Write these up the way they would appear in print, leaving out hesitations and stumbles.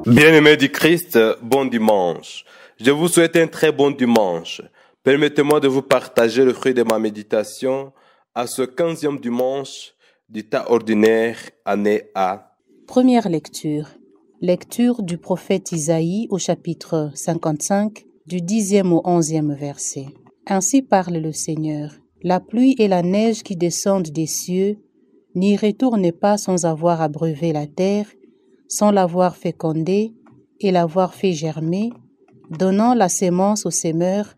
Bien-aimés du Christ, bon dimanche. Je vous souhaite un très bon dimanche. Permettez-moi de vous partager le fruit de ma méditation à ce 15e dimanche du temps ordinaire, année A. Première lecture. Lecture du prophète Isaïe au chapitre 55, du 10e au 11e verset. Ainsi parle le Seigneur. La pluie et la neige qui descendent des cieux n'y retournent pas sans avoir abreuvé la terre, sans l'avoir fécondée et l'avoir fait germer, donnant la sémence au semeur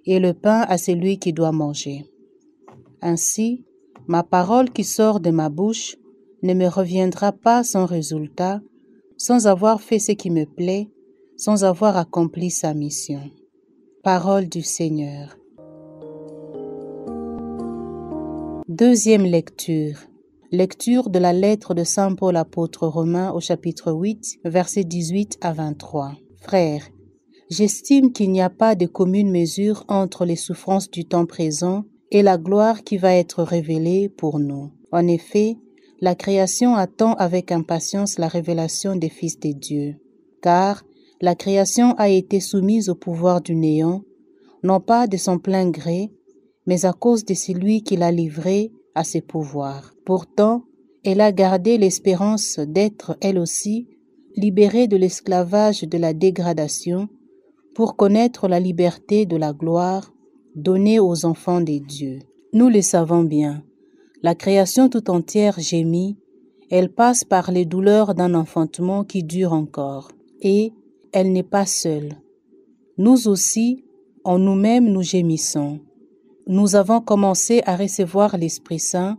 et le pain à celui qui doit manger. Ainsi, ma parole qui sort de ma bouche ne me reviendra pas sans résultat, sans avoir fait ce qui me plaît, sans avoir accompli sa mission. Parole du Seigneur. Deuxième lecture. Lecture de la lettre de Saint Paul apôtre romain au chapitre 8, versets 18 à 23. Frères, j'estime qu'il n'y a pas de commune mesure entre les souffrances du temps présent et la gloire qui va être révélée pour nous. En effet, la création attend avec impatience la révélation des fils de Dieu. Car la création a été soumise au pouvoir du néant, non pas de son plein gré, mais à cause de celui qui l'a livrée à ses pouvoirs. Pourtant, elle a gardé l'espérance d'être, elle aussi, libérée de l'esclavage de la dégradation pour connaître la liberté de la gloire donnée aux enfants des dieux. Nous le savons bien, la création tout entière gémit, elle passe par les douleurs d'un enfantement qui dure encore, et elle n'est pas seule. Nous aussi, en nous-mêmes, nous gémissons. Nous avons commencé à recevoir l'Esprit Saint,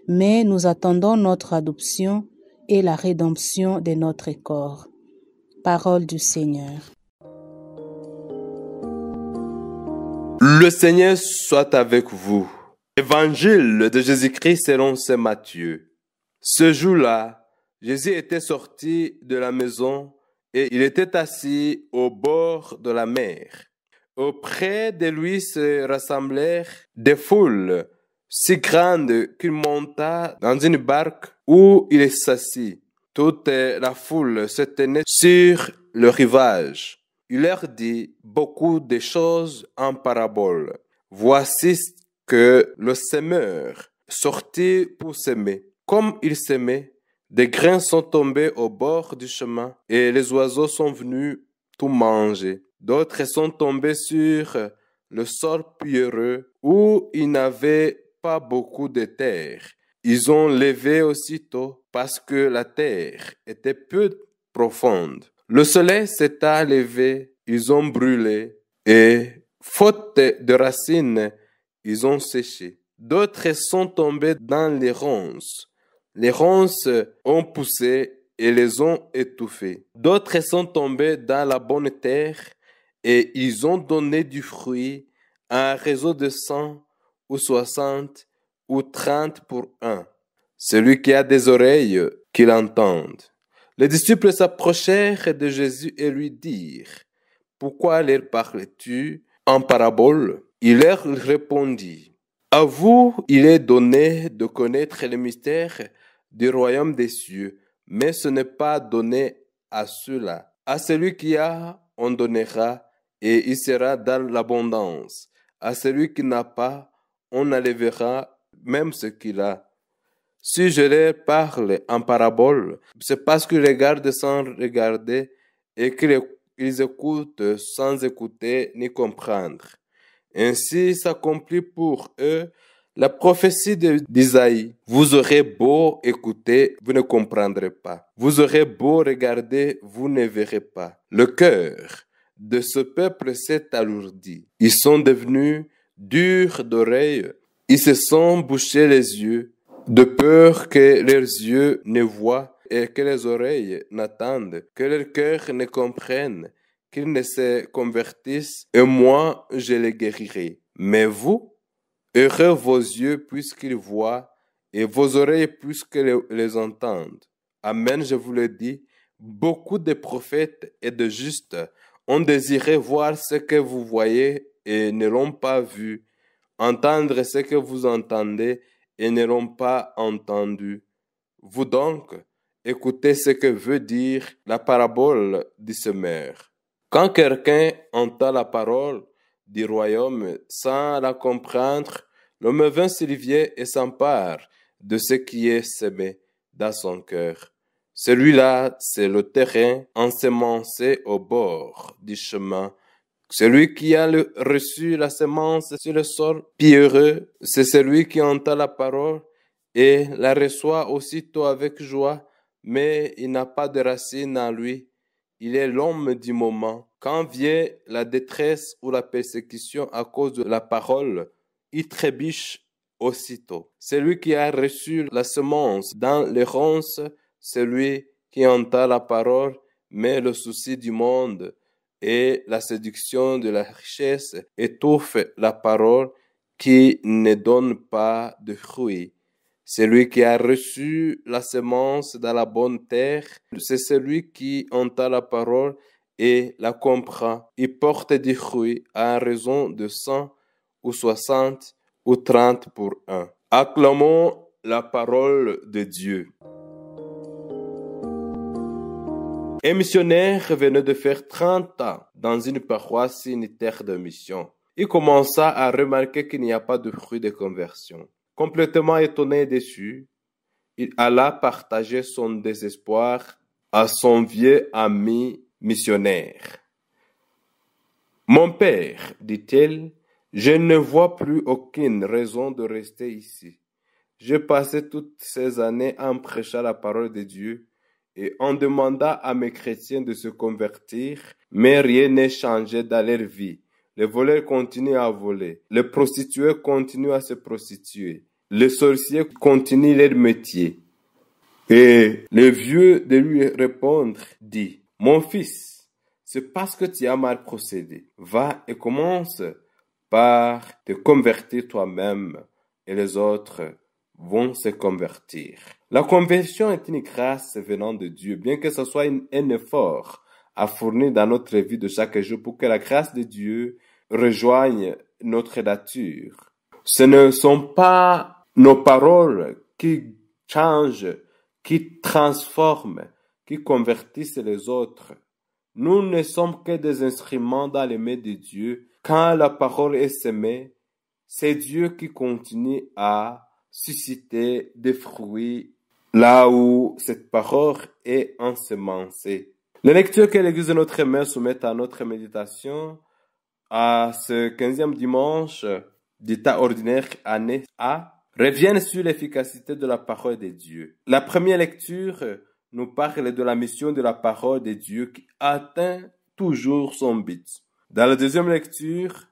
mais nous attendons notre adoption et la rédemption de notre corps. Parole du Seigneur. Le Seigneur soit avec vous. Évangile de Jésus-Christ selon saint Matthieu. Ce jour-là, Jésus était sorti de la maison et il était assis au bord de la mer. Auprès de lui se rassemblèrent des foules si grandes qu'il monta dans une barque où il s'assit. Toute la foule se tenait sur le rivage. Il leur dit beaucoup de choses en parabole. Voici que le semeur sortit pour s'aimer. Comme il s'aimait, des grains sont tombés au bord du chemin et les oiseaux sont venus tout manger. D'autres sont tombés sur le sol pierreux où il n'avait pas beaucoup de terre. Ils ont levé aussitôt parce que la terre était peu profonde. Le soleil s'était levé, ils ont brûlé et, faute de racines, ils ont séché. D'autres sont tombés dans les ronces. Les ronces ont poussé et les ont étouffés. D'autres sont tombés dans la bonne terre et ils ont donné du fruit à un réseau de 100 ou 60 ou 30 pour un. Celui qui a des oreilles, qu'il entende. Les disciples s'approchèrent de Jésus et lui dirent, « Pourquoi leur parles-tu en parabole ?» Il leur répondit, « À vous, il est donné de connaître les mystères du royaume des cieux, mais ce n'est pas donné à ceux-là. À celui qui a, on donnera, et il sera dans l'abondance. À celui qui n'a pas, on enlèvera même ce qu'il a. Si je leur parle en parabole, c'est parce qu'ils regardent sans regarder et qu'ils écoutent sans écouter ni comprendre. Ainsi s'accomplit pour eux la prophétie d'Isaïe. Vous aurez beau écouter, vous ne comprendrez pas. Vous aurez beau regarder, vous ne verrez pas. Le cœur de ce peuple s'est alourdi. Ils sont devenus durs d'oreilles. Ils se sont bouchés les yeux, de peur que leurs yeux ne voient et que les oreilles n'entendent, que leur cœur ne comprenne, qu'ils ne se convertissent, et moi je les guérirai. Mais vous, heureux vos yeux puisqu'ils voient, et vos oreilles puisqu'ils les entendent. Amen, je vous le dis, beaucoup de prophètes et de justes ont désiré voir ce que vous voyez et ne l'ont pas vu, entendre ce que vous entendez et ne l'ont pas entendu. Vous donc, écoutez ce que veut dire la parabole du semeur. Quand quelqu'un entend la parole du royaume sans la comprendre, le mauvais sylvier et s'empare de ce qui est semé dans son cœur. Celui-là, c'est le terrain ensemencé au bord du chemin. Celui qui a reçu la semence sur le sol pierreux, c'est celui qui entend la parole et la reçoit aussitôt avec joie, mais il n'a pas de racine en lui. Il est l'homme du moment. Quand vient la détresse ou la persécution à cause de la parole, il trébuche aussitôt. Celui qui a reçu la semence dans les ronces, celui qui entend la parole, mais le souci du monde et la séduction de la richesse étouffent la parole qui ne donne pas de fruits. Celui qui a reçu la semence dans la bonne terre, c'est celui qui entend la parole et la comprend. Il porte des fruits à raison de 100 ou 60 ou 30 pour un. Acclamons la parole de Dieu. Un missionnaire venait de faire 30 ans dans une paroisse unitaire de mission. Il commença à remarquer qu'il n'y a pas de fruit de conversion. Complètement étonné et déçu, il alla partager son désespoir à son vieux ami missionnaire. « Mon père, dit-il, je ne vois plus aucune raison de rester ici. J'ai passé toutes ces années en prêchant la parole de Dieu et en demandant à mes chrétiens de se convertir, mais rien n'est changé dans leur vie. Les voleurs continuent à voler, les prostituées continuent à se prostituer, les sorciers continuent leur métier. » Et le vieux de lui répondre dit, « Mon fils, c'est parce que tu as mal procédé. Va et commence par te convertir toi-même et les autres vont se convertir. » La conversion est une grâce venant de Dieu, bien que ce soit un effort à fournir dans notre vie de chaque jour pour que la grâce de Dieu rejoigne notre nature. Ce ne sont pas nos paroles qui changent, qui transforment, qui convertissent les autres. Nous ne sommes que des instruments dans les mains de Dieu. Quand la parole est semée, c'est Dieu qui continue à susciter des fruits là où cette parole est ensemencée. Les lectures que l'Église de notre Mère soumet à notre méditation à ce 15e dimanche d'état ordinaire année A reviennent sur l'efficacité de la parole de Dieu. La première lecture nous parle de la mission de la parole de Dieu qui atteint toujours son but. Dans la deuxième lecture,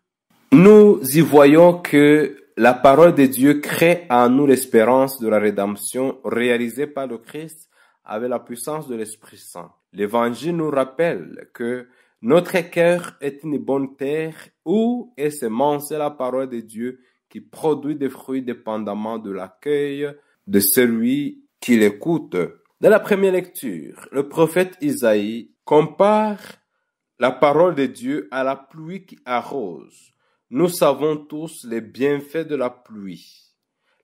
nous y voyons que la parole de Dieu crée en nous l'espérance de la rédemption réalisée par le Christ avec la puissance de l'Esprit Saint. L'Évangile nous rappelle que notre cœur est une bonne terre où est semencée la parole de Dieu qui produit des fruits dépendamment de l'accueil de celui qui l'écoute. Dans la première lecture, le prophète Isaïe compare la parole de Dieu à la pluie qui arrose. Nous savons tous les bienfaits de la pluie.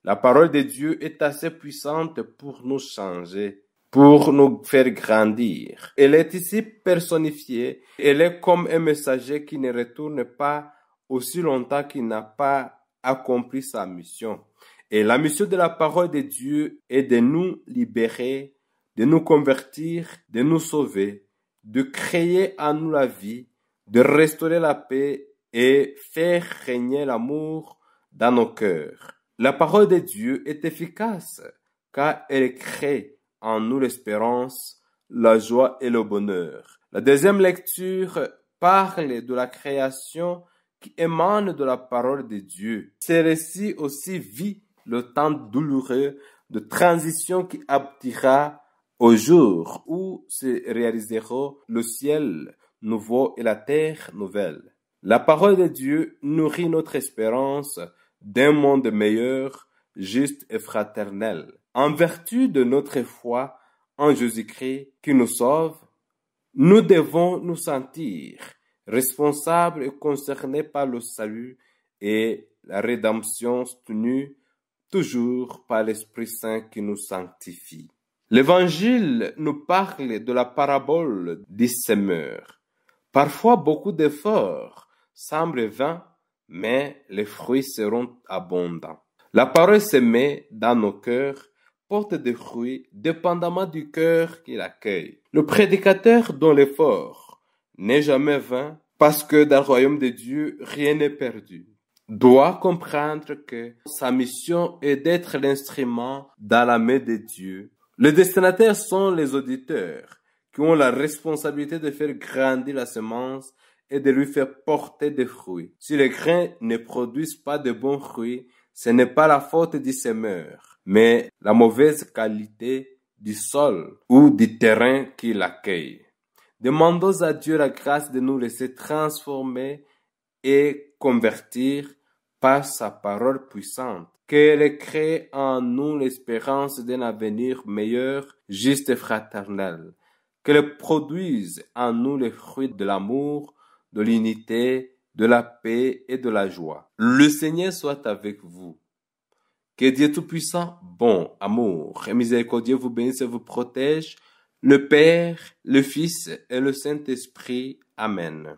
La parole de Dieu est assez puissante pour nous changer, pour nous faire grandir. Elle est ici personnifiée. Elle est comme un messager qui ne retourne pas aussi longtemps qu'il n'a pas accompli sa mission. Et la mission de la parole de Dieu est de nous libérer, de nous convertir, de nous sauver, de créer en nous la vie, de restaurer la paix et faire régner l'amour dans nos cœurs. La parole de Dieu est efficace car elle crée en nous l'espérance, la joie et le bonheur. La deuxième lecture parle de la création qui émane de la parole de Dieu. Ce récit aussi vit le temps douloureux de transition qui aboutira au jour où se réalisera le ciel nouveau et la terre nouvelle. La parole de Dieu nourrit notre espérance d'un monde meilleur, juste et fraternel. En vertu de notre foi en Jésus-Christ qui nous sauve, nous devons nous sentir responsables et concernés par le salut et la rédemption soutenue toujours par l'Esprit Saint qui nous sanctifie. L'Évangile nous parle de la parabole du semeur. Parfois, beaucoup d'efforts semblent vains, mais les fruits seront abondants. La parole semée dans nos cœurs porte des fruits dépendamment du cœur qui l'accueille. Le prédicateur dont l'effort n'est jamais vain, parce que dans le royaume de Dieu, rien n'est perdu, doit comprendre que sa mission est d'être l'instrument dans la main de Dieu. Les destinataires sont les auditeurs qui ont la responsabilité de faire grandir la semence et de lui faire porter des fruits. Si les grains ne produisent pas de bons fruits, ce n'est pas la faute du semeur, mais la mauvaise qualité du sol ou du terrain qui l'accueille. Demandons à Dieu la grâce de nous laisser transformer et convertir par sa parole puissante, qu'elle crée en nous l'espérance d'un avenir meilleur, juste et fraternel, qu'elle produise en nous les fruits de l'amour, de l'unité, de la paix et de la joie. Le Seigneur soit avec vous. Que Dieu Tout-Puissant, bon, amour et miséricordieux vous bénisse et vous protège, le Père, le Fils et le Saint-Esprit. Amen.